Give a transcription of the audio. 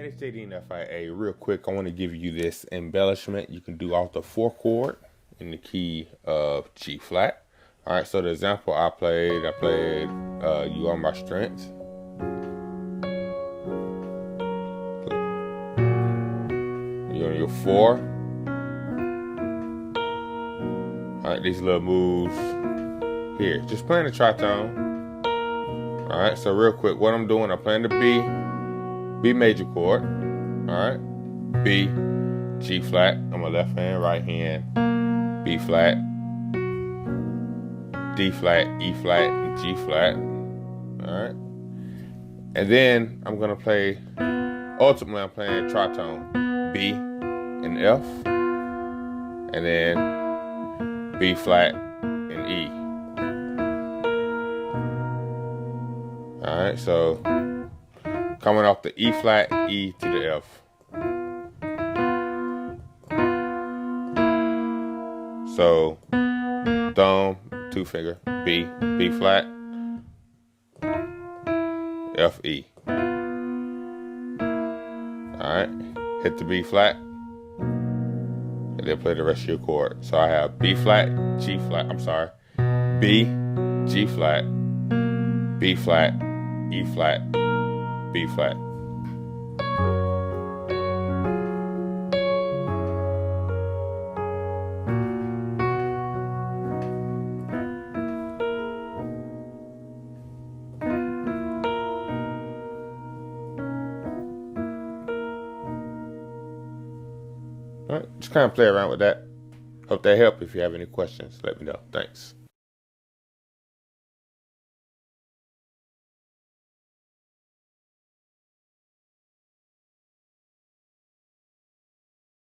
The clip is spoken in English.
Hey, it's JD and FIA. Real quick, I want to give you this embellishment you can do off the 4 chord in the key of G flat. All right, so the example I played You Are My Strength. You're on your 4. All right, these little moves here. Just playing the tritone. All right, so real quick, what I'm doing, I'm playing the B major chord. All right, B, G flat. On my left hand, right hand, B flat, D flat, E flat, and G flat. All right, and then I'm gonna play. Ultimately, I'm playing tritone, B and F, and then B flat and E. All right, so coming off the E flat, E to the F. So thumb, 2 finger, B, B flat, F, E. Alright, hit the B flat, and then play the rest of your chord. So I have B flat, G flat, B, G flat, B flat, E flat, B flat. All right, just kind of play around with that. Hope that helped. If you have any questions, let me know. Thanks.